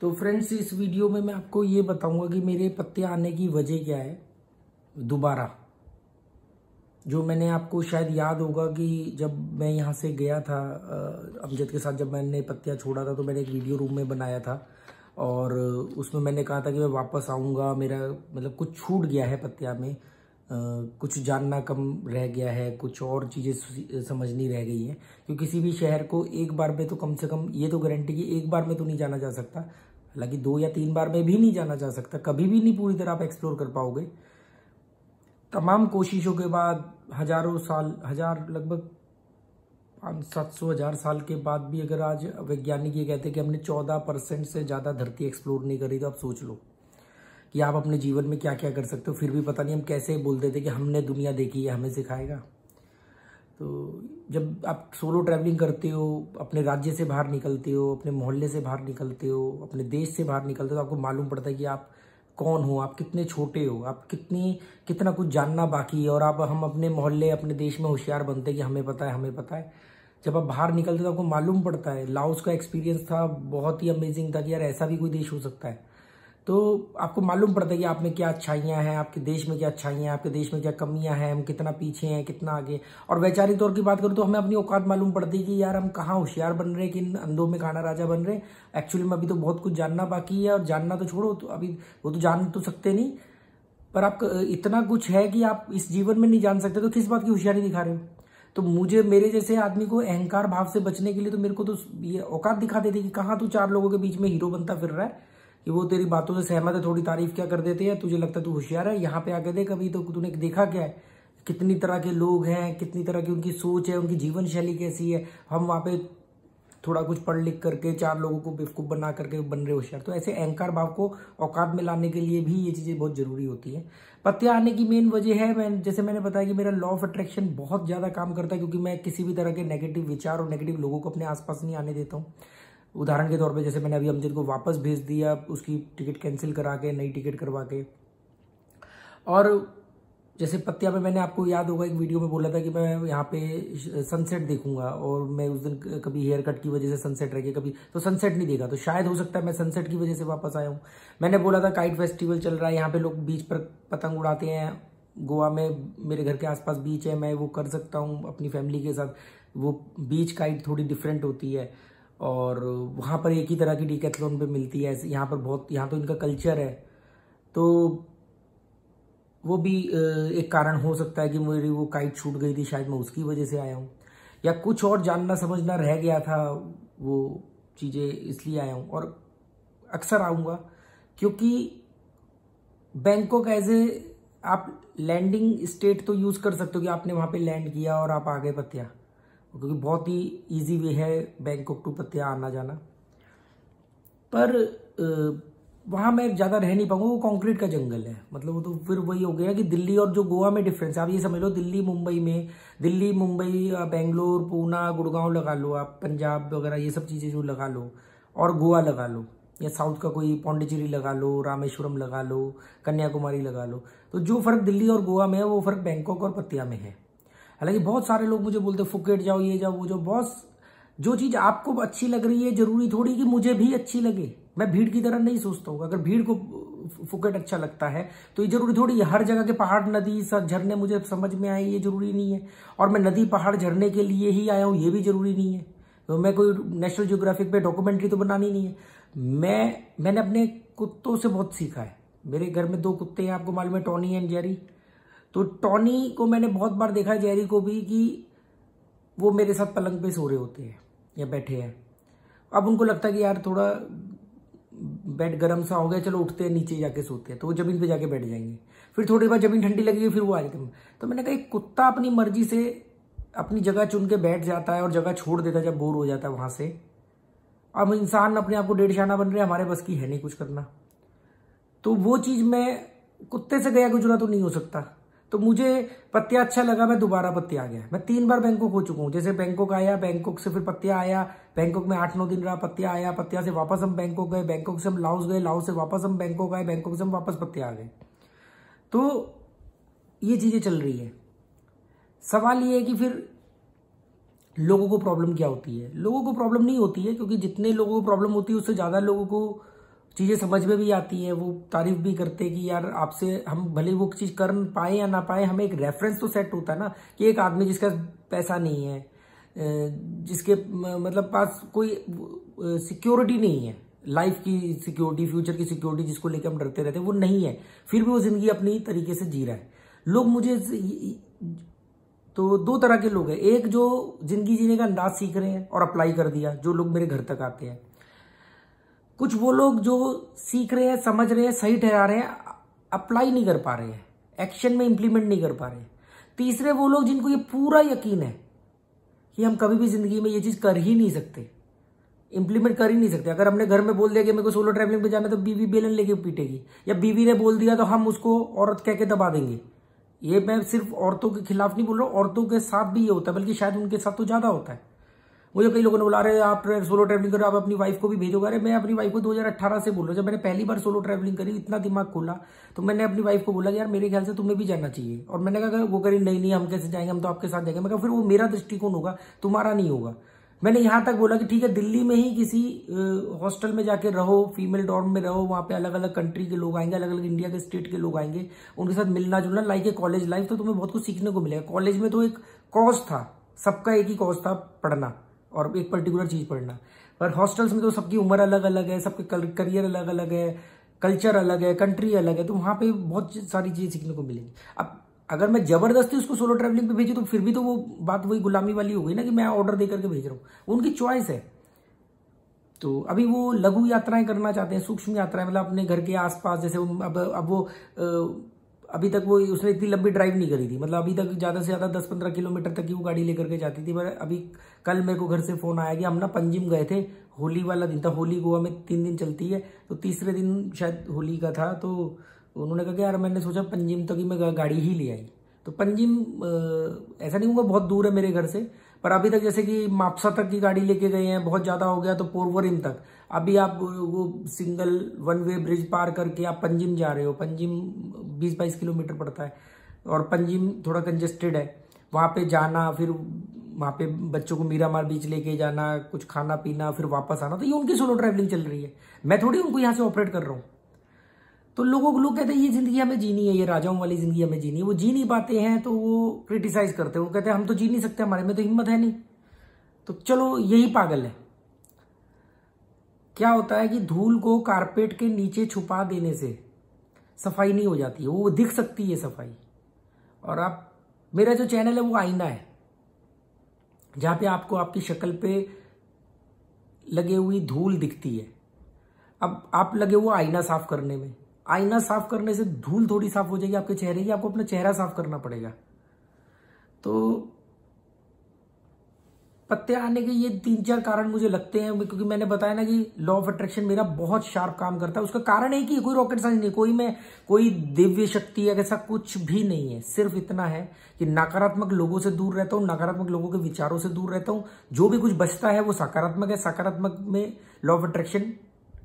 तो फ्रेंड्स, इस वीडियो में मैं आपको ये बताऊंगा कि मेरे पत्ते आने की वजह क्या है। दोबारा जो मैंने आपको शायद याद होगा कि जब मैं यहाँ से गया था अमजद के साथ, जब मैंने पत्तियाँ छोड़ा था तो मैंने एक वीडियो रूम में बनाया था और उसमें मैंने कहा था कि मैं वापस आऊँगा। मेरा मतलब कुछ छूट गया है पत्तियाँ में, कुछ जानना कम रह गया है, कुछ और चीज़ें समझनी रह गई हैं। क्योंकि किसी भी शहर को एक बार में तो कम से कम ये तो गारंटी कि एक बार में तो नहीं जाना जा सकता, हालांकि 2 या 3 बार में भी नहीं जाना जा सकता, कभी भी नहीं पूरी तरह आप एक्सप्लोर कर पाओगे। तमाम कोशिशों के बाद हजारों साल, लगभग 500-700 साल के बाद भी अगर आज वैज्ञानिक ये कहते हैं कि हमने 14% से ज़्यादा धरती एक्सप्लोर नहीं करी, तो आप सोच लो कि आप अपने जीवन में क्या क्या कर सकते हो। फिर भी पता नहीं हम कैसे बोल देते कि हमने दुनिया देखी है, हमें सिखाएगा। तो जब आप सोलो ट्रैवलिंग करते हो, अपने राज्य से बाहर निकलते हो, अपने मोहल्ले से बाहर निकलते हो, अपने देश से बाहर निकलते हो, तो आपको मालूम पड़ता है कि आप कौन हो, आप कितने छोटे हो, आप कितना कुछ जानना बाकी है। और हम अपने मोहल्ले, अपने देश में होशियार बनते हैं कि हमें पता है, हमें पता है। जब आप बाहर निकलते तो आपको मालूम पड़ता है। लाओस का एक्सपीरियंस था, बहुत ही अमेजिंग था कि यार ऐसा भी कोई देश हो सकता है। तो आपको मालूम पड़ता है कि आप में क्या अच्छाइयाँ हैं, आपके देश में क्या अच्छाइयाँ हैं, आपके देश में क्या कमियां हैं, हम कितना पीछे हैं, कितना आगे। और वैचारिक तौर की बात करूँ तो हमें अपनी औकात मालूम पड़ती है कि यार हम कहाँ होशियार बन रहे हैं, किन अंधों में खाना राजा बन रहे हैं। एक्चुअली में अभी तो बहुत कुछ जानना बाकी है, और जानना तो छोड़ो, तो अभी वो तो जान तो सकते नहीं, पर आप इतना कुछ है कि आप इस जीवन में नहीं जान सकते, तो किस बात की होशियारी दिखा रहे हो। तो मेरे जैसे आदमी को अहंकार भाव से बचने के लिए तो मेरे को तो ये औकात दिखा देती कि कहाँ तू 4 लोगों के बीच में हीरो बनता फिर रहा है, कि वो तेरी बातों से सहमत है, थोड़ी तारीफ क्या कर देते हैं, तुझे लगता है तू होशियार है। यहाँ पे आके देख, अभी तो तूने देखा क्या है, कितनी तरह के लोग हैं, कितनी तरह की उनकी सोच है, उनकी जीवन शैली कैसी है। हम वहाँ पे थोड़ा कुछ पढ़ लिख करके 4 लोगों को बेवकूफ़ बना करके बन रहे होशियार। तो ऐसे अहंकार भाव को औकात में लाने के लिए भी ये चीज़ें बहुत जरूरी होती हैं। पत्तियां आने की मेन वजह है, जैसे मैंने बताया कि मेरा लॉ ऑफ अट्रैक्शन बहुत ज़्यादा काम करता है, क्योंकि मैं किसी भी तरह के नेगेटिव विचार और नेगेटिव लोगों को अपने आसपास नहीं आने देता हूँ। उदाहरण के तौर पे जैसे मैंने अभी अमजद को वापस भेज दिया, उसकी टिकट कैंसिल करा के नई टिकट करवा के। और जैसे पत्तियां में मैंने आपको याद होगा एक वीडियो में बोला था कि मैं यहाँ पे सनसेट देखूंगा, और मैं उस दिन कभी हेयर कट की वजह से सनसेट रह गया, कभी तो सनसेट नहीं देखा, तो शायद हो सकता है मैं सनसेट की वजह से वापस आया हूँ। मैंने बोला था काइट फेस्टिवल चल रहा है, यहाँ पे लोग बीच पर पतंग उड़ाते हैं। गोवा में मेरे घर के आसपास बीच है, मैं वो कर सकता हूँ अपनी फैमिली के साथ। वो बीच काइट थोड़ी डिफरेंट होती है, और वहाँ पर एक ही तरह की डिकैथलॉन पे मिलती है। यहाँ तो इनका कल्चर है, तो वो भी एक कारण हो सकता है कि मेरी वो काइट छूट गई थी, शायद मैं उसकी वजह से आया हूँ, या कुछ और जानना समझना रह गया था, वो चीज़ें इसलिए आया हूँ। और अक्सर आऊँगा, क्योंकि बैंकॉक एज ए आप लैंडिंग स्टेट तो यूज़ कर सकते हो कि आपने वहाँ पे लैंड किया और आप आ गए पत्तियाँ, क्योंकि बहुत ही इजी वे है बैंकॉक टू पत्तियाँ आना जाना। पर वहाँ मैं ज़्यादा रह नहीं पाऊंगा, वो कंक्रीट का जंगल है। मतलब वो तो फिर वही हो गया कि दिल्ली और जो गोवा में डिफरेंस है। आप ये समझ लो, दिल्ली मुंबई बेंगलोर, पूना, गुड़गांव लगा लो, आप पंजाब वगैरह ये सब चीज़ें जो लगा लो, और गोवा लगा लो, या साउथ का कोई पौंडीचेरी लगा लो, रामेश्वरम लगा लो, कन्याकुमारी लगा लो, तो जो फर्क दिल्ली और गोवा में है वो फर्क बैंकॉक और पत्तियां में है। हालांकि बहुत सारे लोग मुझे बोलते हैं फुकेट जाओ, ये जाओ, वो जाओ। बॉस, जो चीज आपको अच्छी लग रही है जरूरी थोड़ी कि मुझे भी अच्छी लगे। मैं भीड़ की तरह नहीं सोचता हूँ। अगर भीड़ को फुकेट अच्छा लगता है तो ये जरूरी थोड़ी है हर जगह के पहाड़, नदी, झरने मुझे समझ में आए, ये जरूरी नहीं है। और मैं नदी, पहाड़, झरने के लिए ही आया हूँ, ये भी जरूरी नहीं है। तो मैं कोई नेशनल ज्योग्राफिक पे डॉक्यूमेंट्री तो बनानी नहीं है। मैंने अपने कुत्तों से बहुत सीखा है। मेरे घर में 2 कुत्ते हैं, आपको मालूम है, टॉनी एंड जेरी। तो टॉनी को मैंने बहुत बार देखा है, जेरी को भी, कि वो मेरे साथ पलंग पे सो रहे होते हैं या बैठे हैं। अब उनको लगता है कि यार थोड़ा बेड गर्म सा हो गया, चलो उठते हैं, नीचे जाके सोते हैं, तो वो जमीन पे जाके बैठ जाएंगे। फिर थोड़ी बार जमीन ठंडी लगेगी, फिर वो आ जाते हैं। तो मैंने कहा एक कुत्ता अपनी मर्जी से अपनी जगह चुन के बैठ जाता है और जगह छोड़ देता है जब बोर हो जाता है वहां से। अब इंसान अपने आप को 1.5 शाना बन रहे हैं, हमारे बस की है नहीं कुछ करना। तो वो चीज मैं कुत्ते से गया गुजरा तो नहीं हो सकता। तो मुझे पत्तियां अच्छा लगा, मैं दोबारा पत्तियां आ गया। मैं 3 बार बैंकॉक हो चुका हूँ। जैसे बैंकॉक आया, बैंकॉक से फिर पत्तियां आया, बैंकॉक में 8-9 दिन रहा, पत्तियां आया, पत्तियां से वापस हम बैंकॉक गए, बैंकॉक से हम लाओस गए, लाओस से वापस हम बैंकॉक आए, बैंकॉक से हम वापस पत्तियां आ गए। तो ये चीजें चल रही है। सवाल ये है कि फिर लोगों को प्रॉब्लम क्या होती है। लोगों को प्रॉब्लम नहीं होती है, क्योंकि जितने लोगों को प्रॉब्लम होती है उससे ज्यादा लोगों को चीज़ें समझ में भी आती हैं, वो तारीफ भी करते हैं कि यार आपसे हम भले वो चीज़ कर पाए या ना पाए, हमें एक रेफरेंस तो सेट होता है ना कि एक आदमी जिसका पैसा नहीं है, जिसके मतलब पास कोई सिक्योरिटी नहीं है, लाइफ की सिक्योरिटी, फ्यूचर की सिक्योरिटी जिसको लेकर हम डरते रहते हैं, वो नहीं है, फिर भी वो जिंदगी अपनी तरीके से जी रहा है। लोग मुझे तो दो तरह के लोग हैं, एक जो जिंदगी जीने का अंदाज सीख रहे हैं और अप्लाई कर दिया, जो लोग मेरे घर तक आते हैं। कुछ वो लोग जो सीख रहे हैं, समझ रहे हैं, सही ठहरा रहे हैं, अप्लाई नहीं कर पा रहे हैं, एक्शन में इंप्लीमेंट नहीं कर पा रहे हैं। तीसरे वो लोग जिनको ये पूरा यकीन है कि हम कभी भी जिंदगी में ये चीज कर ही नहीं सकते, इंप्लीमेंट कर ही नहीं सकते। अगर हमने घर में बोल दिया कि मेरे को सोलो ट्रैवलिंग पे जाना है, तो बीवी बेलन लेके पीटेगी, या बीवी ने बोल दिया तो हम उसको औरत कह के दबा देंगे। ये मैं सिर्फ औरतों के खिलाफ नहीं बोल रहा हूँ, औरतों के साथ भी ये होता है, बल्कि शायद उनके साथ तो ज्यादा होता है। मुझे कई लोगों ने बोला, रहे आप सोलो ट्रैवलिंग करो, आप अपनी वाइफ को भी भेजोगे। अरे मैं अपनी वाइफ को 2018 से बोल रहा हूँ, जब मैंने पहली बार सोलो ट्रैवलिंग करी, इतना दिमाग खोला, तो मैंने अपनी वाइफ को बोला कि यार मेरे ख्याल से तुम्हें भी जाना चाहिए। और मैंने कहा वो करी, नहीं नहीं हम कैसे जाएंगे, हम तो आपके साथ जाएंगे। मैं कहा फिर वो मेरा दृष्टिकोण होगा, तुम्हारा नहीं होगा। मैंने यहां तक बोला कि ठीक है, दिल्ली में ही किसी हॉस्टल में जाके रहो, फीमेल डॉर्म में रहो, वहां पे अलग अलग कंट्री के लोग आएंगे, अलग अलग इंडिया के स्टेट के लोग आएंगे, उनके साथ मिलना जुलना, लाइक ए कॉलेज लाइफ, तो तुम्हें बहुत कुछ सीखने को मिलेगा। कॉलेज में तो एक कॉज था, सबका एक ही कॉज था, पढ़ना और एक पर्टिकुलर चीज पढ़ना। पर हॉस्टल्स में तो सबकी उम्र अलग अलग है, सबके करियर अलग अलग है, कल्चर अलग है, कंट्री अलग है, तो वहां पे बहुत सारी चीजें सीखने को मिलेगी। अब अगर मैं जबरदस्ती उसको सोलो ट्रैवलिंग पे भेजूं, तो फिर भी तो वो बात वही गुलामी वाली हो गई ना, कि मैं ऑर्डर दे करके भेज रहा हूं, उनकी चॉइस है। तो अभी वो लघु यात्राएं करना चाहते हैं, सूक्ष्म यात्राएं, मतलब अपने घर के आसपास, जैसे अब वो अभी तक वो उसने इतनी लंबी ड्राइव नहीं करी थी, मतलब अभी तक ज्यादा से ज्यादा 10-15 किलोमीटर तक ही वो गाड़ी लेकर के जाती थी। पर अभी कल मेरे को घर से फोन आया कि हम ना पंजिम गए थे, होली वाला दिन था, होली गोवा में 3 दिन चलती है, तो तीसरे दिन शायद होली का था, तो उन्होंने कहा कि यार मैंने सोचा पंजिम तक ही मैं गाड़ी ही ले आई। तो पंजिम ऐसा नहीं होगा बहुत दूर है मेरे घर से, पर अभी तक जैसे कि मापसा तक की गाड़ी लेके गए हैं, बहुत ज्यादा हो गया तो पोरवोरिम तक। अभी आप वो सिंगल वन वे ब्रिज पार करके आप पंजिम जा रहे हो, पंजिम 20-22 किलोमीटर पड़ता है, और पंजिम थोड़ा कंजेस्टेड है, वहां पे जाना, फिर वहां पे बच्चों को मीरामार बीच लेके जाना, कुछ खाना पीना, फिर वापस आना, तो ये उनकी सोलो ट्रैवलिंग चल रही है, मैं थोड़ी उनको यहाँ से ऑपरेट कर रहा हूँ। तो लोग कहते हैं ये जिंदगी हमें जीनी है, ये राजाओं वाली जिंदगी हमें जीनी है, वो जी नहीं पाते हैं तो वो क्रिटिसाइज करते हैं, वो कहते हैं हम तो जी नहीं सकते, हमारे में तो हिम्मत है नहीं। तो चलो यही पागल है। क्या होता है कि धूल को कारपेट के नीचे छुपा देने से सफाई नहीं हो जाती है, वो दिख सकती है सफाई। और आप, मेरा जो चैनल है वो आईना है, जहां पे आपको आपकी शक्ल पे लगे हुई धूल दिखती है। अब आप लगे हुआ आईना साफ करने में, आईना साफ करने से धूल थोड़ी साफ हो जाएगी आपके चेहरे की, आपको अपना चेहरा साफ करना पड़ेगा। तो पत्ते आने के ये 3-4 कारण मुझे लगते हैं, क्योंकि मैंने बताया ना कि लॉ ऑफ अट्रैक्शन मेरा बहुत शार्प काम करता है। उसका कारण है कि कोई रॉकेट साइंस नहीं, कोई दिव्य शक्ति है, ऐसा कुछ भी नहीं है। सिर्फ इतना है कि नकारात्मक लोगों से दूर रहता हूं, नकारात्मक लोगों के विचारों से दूर रहता हूं, जो भी कुछ बचता है वो सकारात्मक है। सकारात्मक में लॉ ऑफ अट्रैक्शन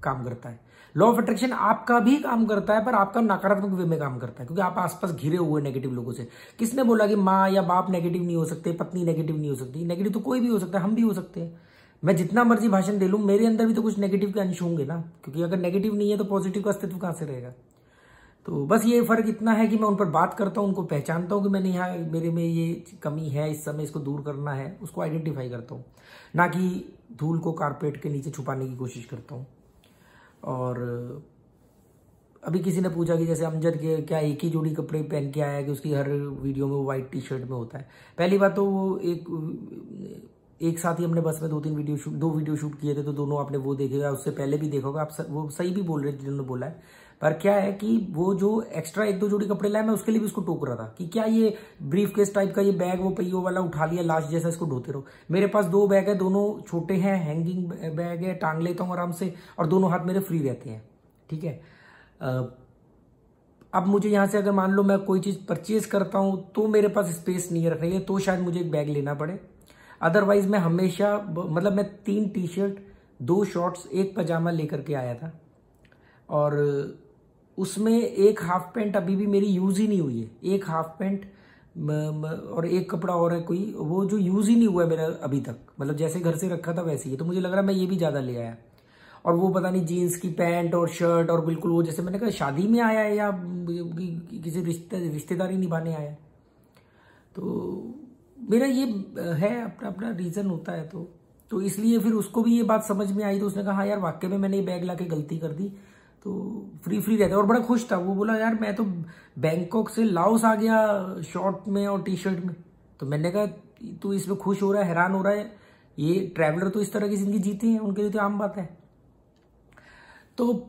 काम करता है। लॉ ऑफ अट्रैक्शन आपका भी काम करता है, पर आपका नकारात्मक वे में काम करता है, क्योंकि आप आसपास घिरे हुए नेगेटिव लोगों से। किसने बोला कि माँ या बाप नेगेटिव नहीं हो सकते, पत्नी नेगेटिव नहीं हो सकती? नेगेटिव तो कोई भी हो सकता है, हम भी हो सकते हैं। मैं जितना मर्जी भाषण दे लूं, मेरे अंदर भी तो कुछ नेगेटिव के अंश होंगे ना, क्योंकि अगर नेगेटिव नहीं है तो पॉजिटिव का अस्तित्व कहां से रहेगा। तो बस ये फर्क इतना है कि मैं उन पर बात करता हूं, उनको पहचानता हूं कि मैंने यहाँ मेरे में ये कमी है, इस समय इसको दूर करना है, उसको आइडेंटिफाई करता हूं, ना कि धूल को कारपेट के नीचे छुपाने की कोशिश करता हूं। और अभी किसी ने पूछा कि जैसे अमजद के क्या एक ही जोड़ी कपड़े पहन के आया कि उसकी हर वीडियो में वो व्हाइट टी-शर्ट में होता है। पहली बात तो वो एक साथ ही हमने बस में 2 वीडियो शूट किए थे, तो दोनों आपने वो देखेगा, उससे पहले भी देखोगे आप, वो सही भी बोल रहे थे जिन्होंने बोला है। पर क्या है कि वो जो एक्स्ट्रा 1-2 जोड़ी कपड़े लाए, मैं उसके लिए भी उसको टोक रहा था कि क्या ये ब्रीफ केस टाइप का ये बैग, वो पहियों वाला उठा लिया लास्ट जैसा, इसको ढोते रहो। मेरे पास 2 बैग है, दोनों छोटे हैं, हैंगिंग बैग है, टांग लेता हूँ आराम से, और दोनों हाथ मेरे फ्री रहते हैं। ठीक है, अब मुझे यहां से अगर मान लो मैं कोई चीज परचेज करता हूं तो मेरे पास स्पेस नहीं है रखने के लिए, तो शायद मुझे एक बैग लेना पड़े। अदरवाइज मैं हमेशा, मतलब मैं 3 टी-शर्ट, 2 शॉर्ट्स, 1 पजामा लेकर के आया था, और उसमें एक हाफ पैंट अभी भी मेरी यूज ही नहीं हुई है। एक हाफ पैंट और एक कपड़ा और है कोई, वो जो यूज ही नहीं हुआ है मेरा अभी तक, मतलब जैसे घर से रखा था वैसे ही है। तो मुझे लग रहा है मैं ये भी ज्यादा ले आया। और वो पता नहीं जीन्स की पैंट और शर्ट और बिल्कुल वो जैसे मैंने कहा शादी में आया है या किसी रिश्तेदारी निभाने आया है। तो मेरा ये है अपना अपना रीजन होता है। तो इसलिए फिर उसको भी ये बात समझ में आई, तो उसने कहा हाँ यार वाकई में मैंने ये बैग लाके गलती कर दी। तो फ्री रहता और बड़ा खुश था। वो बोला यार मैं तो बैंकॉक से लाओस आ गया शॉर्ट में और टी शर्ट में। तो मैंने कहा तू इसमें खुश हो रहा है, हैरान हो रहा है, ये ट्रैवलर तो इस तरह की जिंदगी जीते हैं, उनके लिए तो आम बात है। तो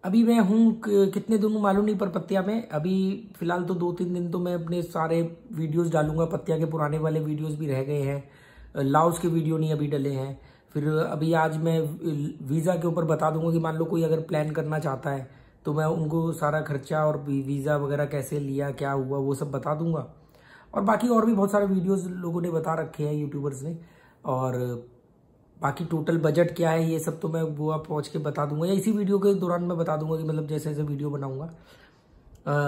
अभी मैं हूँ कितने दिन मालूम नहीं, पर पत्तिया में अभी फिलहाल तो 2-3 दिन तो मैं अपने सारे वीडियोस डालूंगा। पत्तिया के पुराने वाले वीडियोस भी रह गए हैं, लाओस के वीडियो नहीं अभी डले हैं। फिर अभी आज मैं वीज़ा के ऊपर बता दूंगा कि मान लो कोई अगर प्लान करना चाहता है तो मैं उनको सारा खर्चा और वीज़ा वगैरह कैसे लिया, क्या हुआ, वो सब बता दूंगा। और बाकी और भी बहुत सारे वीडियोस लोगों ने बता रखे हैं, यूट्यूबर्स ने। और बाकी टोटल बजट क्या है ये सब तो मैं गोवा पहुंच के बता दूंगा, या इसी वीडियो के दौरान मैं बता दूंगा कि मतलब जैसे जैसे वीडियो बनाऊंगा।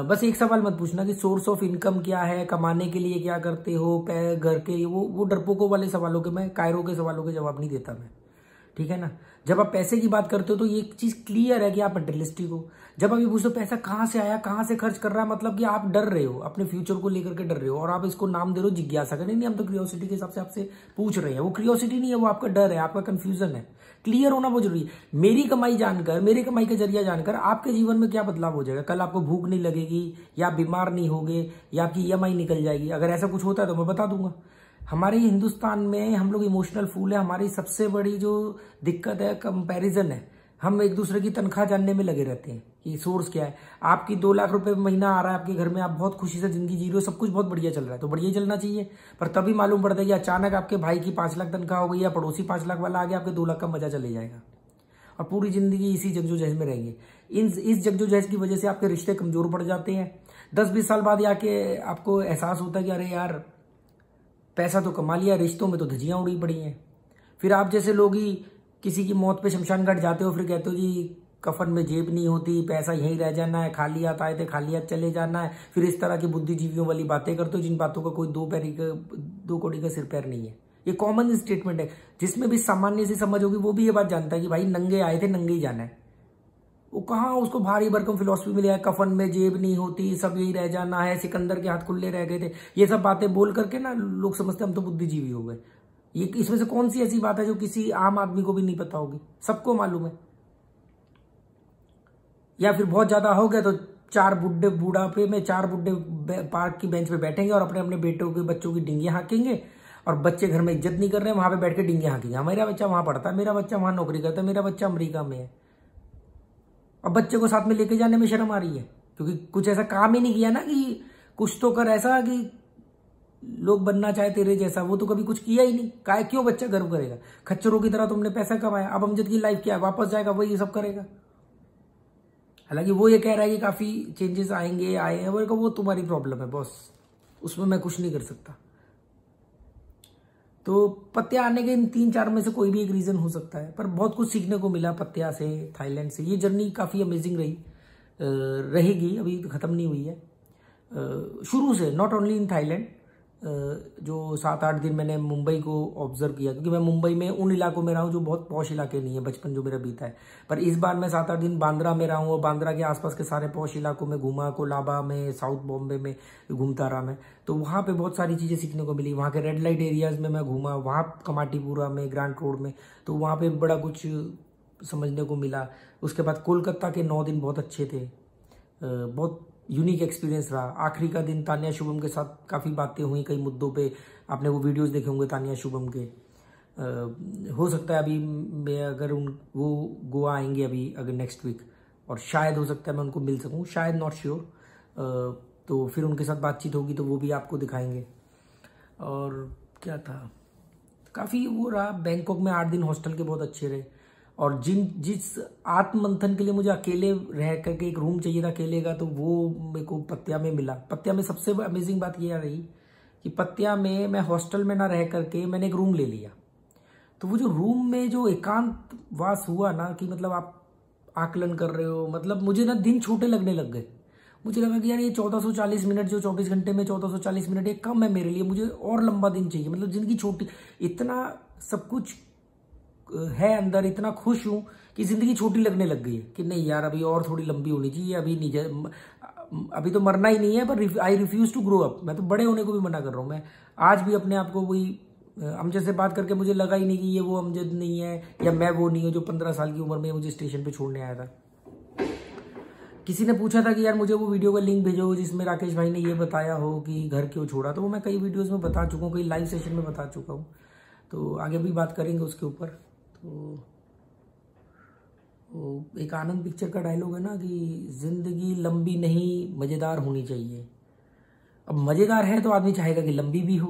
बस एक सवाल मत पूछना कि सोर्स ऑफ इनकम क्या है, कमाने के लिए क्या करते हो, घर के वो डरपोकों वाले सवालों के, मैं कायरों के सवालों के जवाब नहीं देता मैं, ठीक है ना। जब आप पैसे की बात करते हो तो ये एक चीज क्लियर है कि आप मटेरियलिस्टिक हो। जब आप ये पूछते हो पैसा कहाँ से आया, कहाँ से खर्च कर रहा है, मतलब कि आप डर रहे हो, अपने फ्यूचर को लेकर के डर रहे हो, और आप इसको नाम दे रहे हो जिज्ञासा। नहीं हम तो क्रियोसिटी के हिसाब से आपसे पूछ रहे हैं। वो क्रियोसिटी नहीं है, वो आपका डर है, आपका कंफ्यूजन है। क्लियर होना बहुत जरूरी है। मेरी कमाई जानकर, मेरे कमाई का जरिया जानकर आपके जीवन में क्या बदलाव हो जाएगा। कल आपको भूख नहीं लगेगी, या बीमार नहीं होगे, या आपकी EMI निकल जाएगी। अगर ऐसा कुछ होता है तो मैं बता दूंगा। हमारे हिंदुस्तान में हम लोग इमोशनल फूल है। हमारी सबसे बड़ी जो दिक्कत है कंपैरिजन है। हम एक दूसरे की तनख्वाह जानने में लगे रहते हैं कि सोर्स क्या है। आपकी 2 लाख रुपए महीना आ रहा है आपके घर में, आप बहुत खुशी से जिंदगी जी रहे हो, सब कुछ बहुत बढ़िया चल रहा है, तो बढ़िया चलना चाहिए। पर तभी मालूम पड़ता है कि अचानक आपके भाई की 5 लाख तनख्वाह हो गई, या पड़ोसी 5 लाख वाला आ गया, आपके 2 लाख का मजा चले जाएगा और पूरी जिंदगी इसी जद्दोजहद में रहेंगे। इस जद्दोजहद की वजह से आपके रिश्ते कमजोर पड़ जाते हैं। 10-20 साल बाद आके आपको एहसास होता है कि अरे यार पैसा तो कमा लिया, रिश्तों में तो धज्जियां उड़ी पड़ी हैं। फिर आप जैसे लोग ही किसी की मौत पे शमशान घाट जाते हो, फिर कहते हो जी कफन में जेब नहीं होती, पैसा यहीं रह जाना है, खाली हाथ आए थे खाली हाथ चले जाना है। फिर इस तरह की बुद्धिजीवियों वाली बातें करते हो जिन बातों का कोई 2 कौड़ी का सिर पैर नहीं है। ये कॉमन स्टेटमेंट है। जिसमें भी सामान्य सी समझ होगी वो भी ये बात जानता है कि भाई नंगे आए थे नंगे ही जाना है। वो कहाँ उसको भारी भरकम फिलॉसफी मिली है, कफन में जेब नहीं होती, सब यही रह जाना है, सिकंदर के हाथ खुले रह गए थे, ये सब बातें बोल करके ना लोग समझते हम तो बुद्धिजीवी हो गए। ये इसमें से कौन सी ऐसी बात है जो किसी आम आदमी को भी नहीं पता होगी, सबको मालूम है। या फिर बहुत ज्यादा हो गया तो 4 बुढ़े बुढ़ापे में 4 बुढ़े पार्क की बेंच पे बैठेंगे और अपने अपने बेटों के बच्चों की डिंगियां हाँकेंगे, और बच्चे घर में इज्जत नहीं कर रहे हैं, वहां पे बैठ के डिंगियां हाँकेंगे। मेरा बच्चा वहां पढ़ता है, मेरा बच्चा वहां नौकरी करता है, मेरा बच्चा अमेरिका में है। अब बच्चे को साथ में लेके जाने में शर्म आ रही है, क्योंकि कुछ ऐसा काम ही नहीं किया ना कि कुछ तो कर ऐसा कि लोग बनना चाहे तेरे जैसा। वो तो कभी कुछ किया ही नहीं, काहे क्यों बच्चा गर्व करेगा। खच्चरों की तरह तुमने पैसा कमाया, अब अमजद की लाइफ क्या है, वापस जाएगा वही ये सब करेगा। हालांकि वो ये कह रहा है कि काफी चेंजेस आएंगे, आए हैं, वो तुम्हारी प्रॉब्लम है बॉस, उसमें मैं कुछ नहीं कर सकता। तो पत्तिया आने के इन 3-4 में से कोई भी एक रीजन हो सकता है, पर बहुत कुछ सीखने को मिला पत्तिया से, थाईलैंड से। ये जर्नी काफी अमेजिंग रहेगी, अभी तो खत्म नहीं हुई है। शुरू से, नॉट ओनली इन थाईलैंड, जो 7-8 दिन मैंने मुंबई को ऑब्जर्व किया, क्योंकि मैं मुंबई में उन इलाकों में रहा हूँ जो बहुत पॉश इलाके नहीं है, बचपन जो मेरा बीता है। पर इस बार मैं 7-8 दिन बांद्रा में रहा हूँ, और बांद्रा के आसपास के सारे पॉश इलाकों में घूमा, कोलाबा में, साउथ बॉम्बे में घूमता रहा मैं। तो वहाँ पे बहुत सारी चीज़ें सीखने को मिली। वहाँ के रेड लाइट एरियाज में मैं घूमा, वहाँ कमाटीपुरा में, ग्रांट रोड में, तो वहाँ पे बड़ा कुछ समझने को मिला। उसके बाद कोलकाता के 9 दिन बहुत अच्छे थे, बहुत यूनिक एक्सपीरियंस रहा। आखिरी का दिन तानिया शुभम के साथ काफ़ी बातें हुई कई मुद्दों पे, आपने वो वीडियोस देखे होंगे तानिया शुभम के। हो सकता है अभी मैं अगर वो गोवा आएंगे अभी अगर नेक्स्ट वीक, और शायद हो सकता है मैं उनको मिल सकूं, शायद, नॉट श्योर। तो फिर उनके साथ बातचीत होगी तो वो भी आपको दिखाएंगे। और क्या था, काफ़ी वो रहा। बैंकॉक में 8 दिन हॉस्टल के बहुत अच्छे रहे, और जिस आत्ममंथन के लिए मुझे अकेले रह करके एक रूम चाहिए था अकेले का, तो वो मेरे को पत्तिया में मिला। पत्तिया में सबसे अमेजिंग बात ये रही कि पत्तिया में मैं हॉस्टल में ना रह करके मैंने एक रूम ले लिया। तो वो जो रूम में जो एकांतवास हुआ ना, कि मतलब आप आकलन कर रहे हो, मतलब मुझे ना दिन छोटे लगने लग गए। मुझे लगा कि यार ये 1440 मिनट, जो 24 घंटे में 1440 मिनट, ये कम है मेरे लिए, मुझे और लंबा दिन चाहिए। मतलब जिंदगी छोटी, इतना सब कुछ है अंदर इतना खुश हूं कि जिंदगी छोटी लगने लग गई है कि नहीं यार अभी और थोड़ी लंबी होनी चाहिए, अभी नहीं, अभी तो मरना ही नहीं है, पर I refuse to grow up. मैं तो बड़े होने को भी मना कर रहा हूं। मैं आज भी अपने आप को वही अमजद से बात करके मुझे लगा ही नहीं कि ये वो अमजद नहीं है या मैं वो नहीं हूं जो 15 साल की उम्र में मुझे स्टेशन पे छोड़ने आया था। किसी ने पूछा था कि यार मुझे वो वीडियो का लिंक भेजो जिसमें राकेश भाई ने ये बताया हो कि घर क्यों छोड़ा, तो वो मैं कई वीडियोस में बता चुका हूँ, कई लाइव सेशन में बता चुका हूँ, तो आगे भी बात करेंगे उसके ऊपर। तो एक आनंद पिक्चर का डायलॉग है ना कि जिंदगी लंबी नहीं मज़ेदार होनी चाहिए। अब मज़ेदार है तो आदमी चाहेगा कि लंबी भी हो,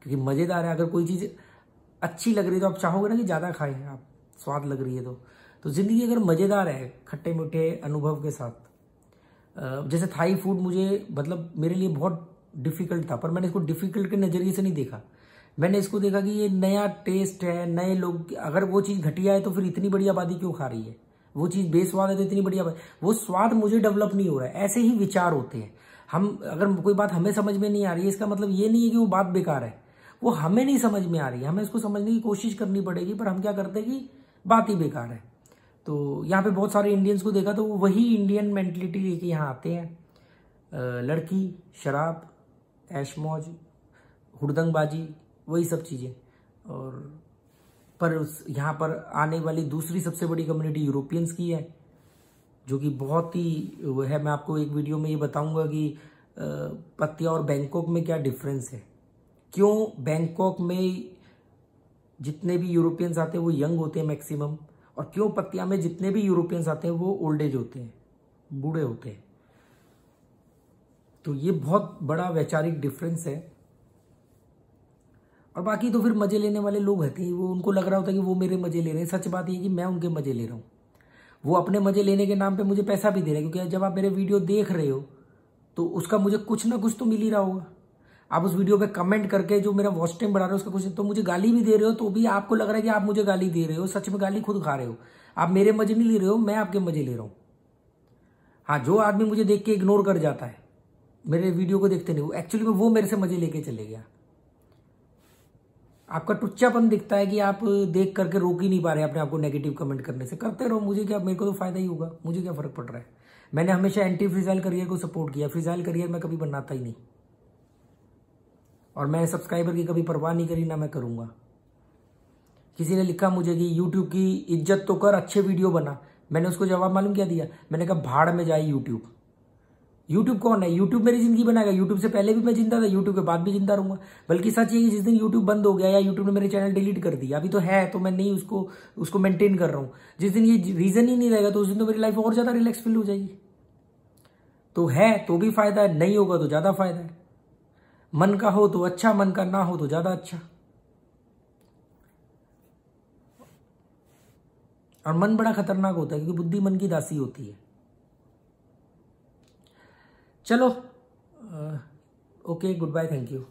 क्योंकि मज़ेदार है। अगर कोई चीज़ अच्छी लग रही है तो आप चाहोगे ना कि ज़्यादा खाएं, आप स्वाद लग रही है तो ज़िंदगी अगर मज़ेदार है खट्टे मीठे अनुभव के साथ, जैसे थाई फूड मुझे मतलब मेरे लिए बहुत डिफिकल्ट था, पर मैंने इसको डिफिकल्ट के नज़रिए से नहीं देखा। मैंने इसको देखा कि ये नया टेस्ट है, नए लोग, अगर वो चीज़ घटिया है तो फिर इतनी बड़ी आबादी क्यों खा रही है, वो चीज़ बेस्वाद है तो इतनी बड़ी आबादी, वो स्वाद मुझे डेवलप नहीं हो रहा है। ऐसे ही विचार होते हैं। हम अगर कोई बात हमें समझ में नहीं आ रही है, इसका मतलब ये नहीं है कि वो बात बेकार है, वो हमें नहीं समझ में आ रही है, हमें इसको समझने की कोशिश करनी पड़ेगी, पर हम क्या करते हैं कि बात ही बेकार है। तो यहाँ पे बहुत सारे इंडियंस को देखा तो वो वही इंडियन मेंटलिटी लेके यहाँ आते हैं, लड़की, शराब, ऐश मौज, हुड़दंगबाजी, वही सब चीज़ें। और पर यहाँ पर आने वाली दूसरी सबसे बड़ी कम्युनिटी यूरोपियंस की है, जो कि बहुत ही वो है। मैं आपको एक वीडियो में ये बताऊंगा कि पतिया और बैंकॉक में क्या डिफरेंस है, क्यों बैंकॉक में जितने भी यूरोपियंस आते हैं वो यंग होते हैं मैक्सिमम, और क्यों पतिया में जितने भी यूरोपियंस आते हैं वो ओल्ड एज होते हैं, बूढ़े होते हैं। तो ये बहुत बड़ा वैचारिक डिफरेंस है। और बाकी तो फिर मजे लेने वाले लोग रहते हैं, वो उनको लग रहा होता है कि वो मेरे मजे ले रहे हैं। सच बात ये कि मैं उनके मजे ले रहा हूँ, वो अपने मजे लेने के नाम पे मुझे पैसा भी दे रहे हैं, क्योंकि जब आप मेरे वीडियो देख रहे हो तो उसका मुझे कुछ ना कुछ तो मिल ही रहा होगा। आप उस वीडियो पे कमेंट करके जो मेरा वॉच टाइम बढ़ा रहे हो उसका कुछ, तो मुझे गाली भी दे रहे हो तो भी आपको लग रहा है कि आप मुझे गाली दे रहे हो, सच में गाली खुद खा रहे हो। आप मेरे मजे नहीं ले रहे हो, मैं आपके मजे ले रहा हूँ। हाँ, जो आदमी मुझे देख के इग्नोर कर जाता है, मेरे वीडियो को देखते नहीं, एक्चुअली में वो मेरे से मजे लेके चले गया। आपका टुच्चापन दिखता है कि आप देख करके रोक ही नहीं पा रहे अपने आपको नेगेटिव कमेंट करने से। करते रहो, मुझे क्या, मेरे को तो फायदा ही होगा, मुझे क्या फर्क पड़ रहा है। मैंने हमेशा एंटी फ्रीजाइल करियर को सपोर्ट किया, फ्रीजाइल करियर मैं कभी बनाता ही नहीं, और मैं सब्सक्राइबर की कभी परवाह नहीं करी, ना मैं करूंगा। किसी ने लिखा मुझे कि यूट्यूब की इज्जत तो कर, अच्छे वीडियो बना। मैंने उसको जवाब मालूम क्या दिया, मैंने कहा भाड़ में जाए यूट्यूब। यूट्यूब कौन है? यूट्यूब मेरी जिंदगी बनाएगा। यूट्यूब से पहले भी मैं जिंदा था, यूट्यूब के बाद भी जिंदा रहूंगा। बल्कि सच ये कि जिस दिन यूट्यूब बंद हो गया या यूट्यूब ने मेरे चैनल डिलीट कर दिया, अभी तो है तो मैं नहीं उसको मेंटेन कर रहा हूं, जिस दिन ये रीजन ही नहीं रहेगा तो उस दिन तो मेरी लाइफ और ज्यादा रिलैक्स फील हो जाएगी। तो है तो भी फायदा है, नहीं होगा तो ज्यादा फायदा है। मन का हो तो अच्छा, मन का ना हो तो ज्यादा अच्छा। और मन बड़ा खतरनाक होता है, क्योंकि बुद्धि मन की दासी होती है। चलो, okay, goodbye, thank you.